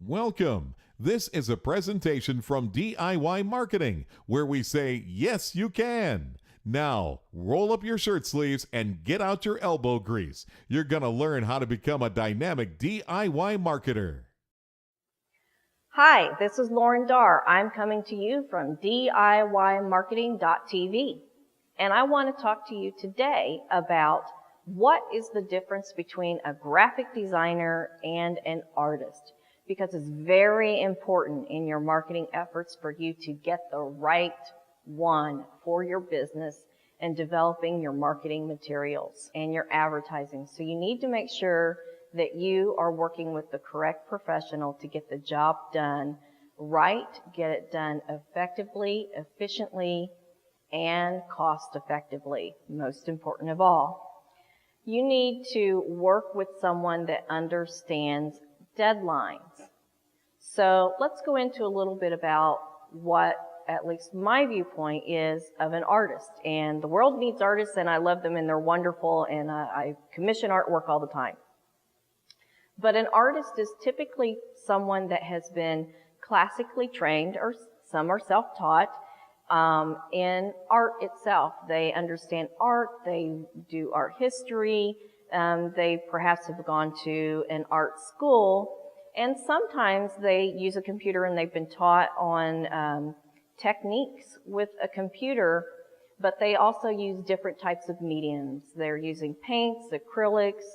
Welcome. This is a presentation from DIY Marketing, where we say, yes, you can. Now, roll up your shirt sleeves and get out your elbow grease. You're going to learn how to become a dynamic DIY marketer. Hi, this is Lauren Darr. I'm coming to you from DIYmarketing.tv. And I want to talk to you today about what is the difference between a graphic designer and an artist. Because it's very important in your marketing efforts for you to get the right one for your business and developing your marketing materials and your advertising. So you need to make sure that you are working with the correct professional to get the job done right, get it done effectively, efficiently, and cost effectively, most important of all. You need to work with someone that understands deadlines. So let's go into a little bit about what at least my viewpoint is of an artist. And the world needs artists, and I love them, and they're wonderful, and I commission artwork all the time. But an artist is typically someone that has been classically trained, or some are self-taught, in art itself. They understand art, they do art history, they perhaps have gone to an art school, and sometimes they use a computer and they've been taught on techniques with a computer, but they also use different types of mediums. They're using paints, acrylics,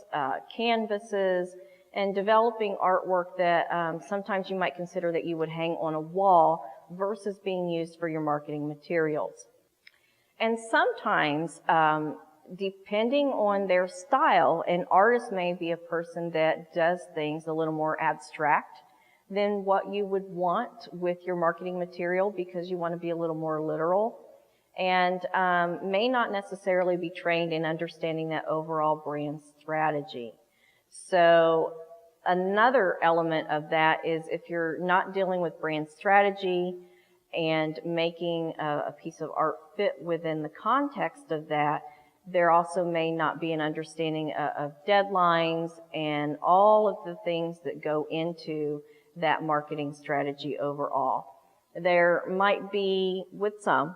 canvases, and developing artwork that sometimes you might consider that you would hang on a wall versus being used for your marketing materials. And sometimes, depending on their style, an artist may be a person that does things a little more abstract than what you would want with your marketing material because you want to be a little more literal, and may not necessarily be trained in understanding that overall brand strategy. So another element of that is if you're not dealing with brand strategy and making a piece of art fit within the context of that, there also may not be an understanding of deadlines and all of the things that go into that marketing strategy overall. There might be, with some,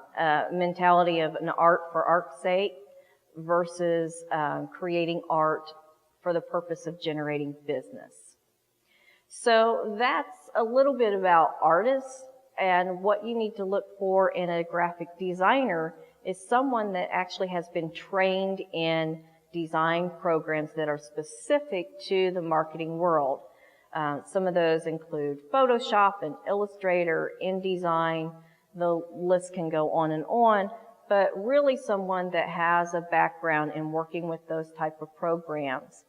mentality of an art for art's sake versus creating art for the purpose of generating business. So that's a little bit about artists, and what you need to look for in a graphic designer is someone that actually has been trained in design programs that are specific to the marketing world. Some of those include Photoshop and Illustrator, InDesign. The list can go on, but really someone that has a background in working with those type of programs.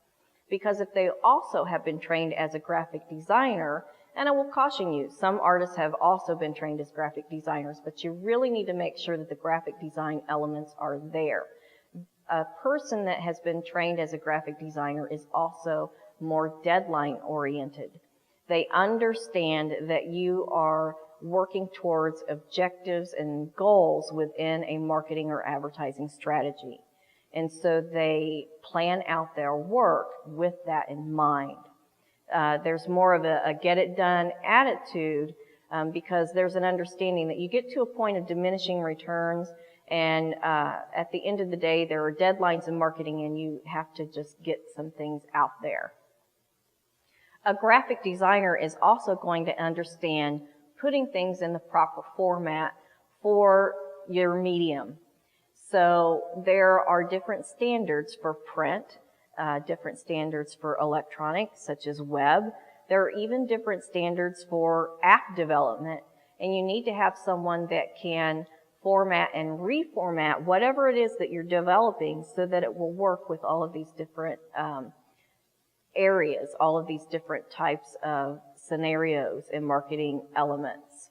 Because if they also have been trained as a graphic designer, and I will caution you, some artists have also been trained as graphic designers, but you really need to make sure that the graphic design elements are there. A person that has been trained as a graphic designer is also more deadline oriented. They understand that you are working towards objectives and goals within a marketing or advertising strategy. And so they plan out their work with that in mind. There's more of a get it done attitude because there's an understanding that you get to a point of diminishing returns, and at the end of the day there are deadlines in marketing and you have to just get some things out there. A graphic designer is also going to understand putting things in the proper format for your medium. So there are different standards for print, different standards for electronic, such as web. There are even different standards for app development, and you need to have someone that can format and reformat whatever it is that you're developing so that it will work with all of these different areas, all of these different types of scenarios and marketing elements.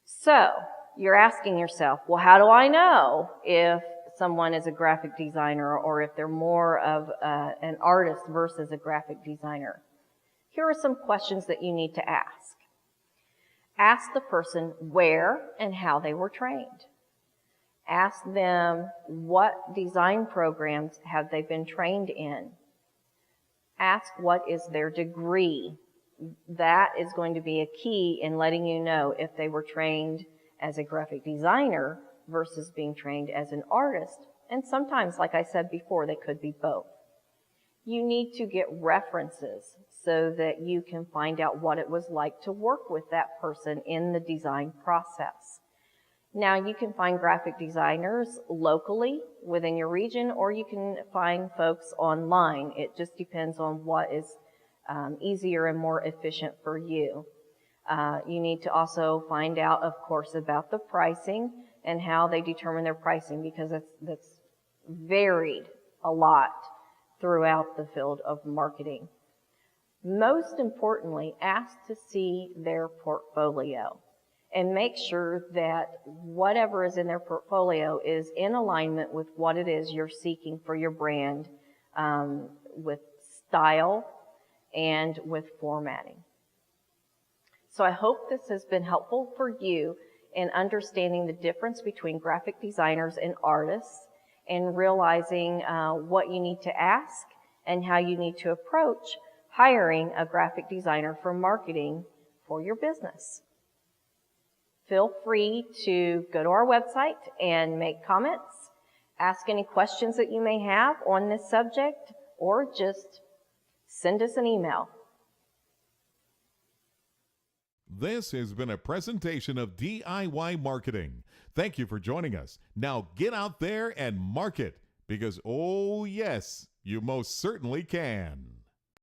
So you're asking yourself, well, how do I know if someone is a graphic designer or if they're more of an artist versus a graphic designer? Here are some questions that you need to ask. Ask the person where and how they were trained. Ask them what design programs have they been trained in. Ask what is their degree. that is going to be a key in letting you know if they were trained as a graphic designer versus being trained as an artist. And sometimes, like I said before, they could be both. You need to get references so that you can find out what it was like to work with that person in the design process. Now, you can find graphic designers locally within your region, or you can find folks online. It just depends on what is easier and more efficient for you. You need to also find out, of course, about the pricing and how they determine their pricing, because that's varied a lot throughout the field of marketing. Most importantly, ask to see their portfolio and make sure that whatever is in their portfolio is in alignment with what it is you're seeking for your brand, with style and with formatting. So I hope this has been helpful for you in understanding the difference between graphic designers and artists, and realizing what you need to ask and how you need to approach hiring a graphic designer for marketing for your business. Feel free to go to our website and make comments, ask any questions that you may have on this subject, or just send us an email. This has been a presentation of DIY Marketing. Thank you for joining us. Now get out there and market, because oh yes, you most certainly can.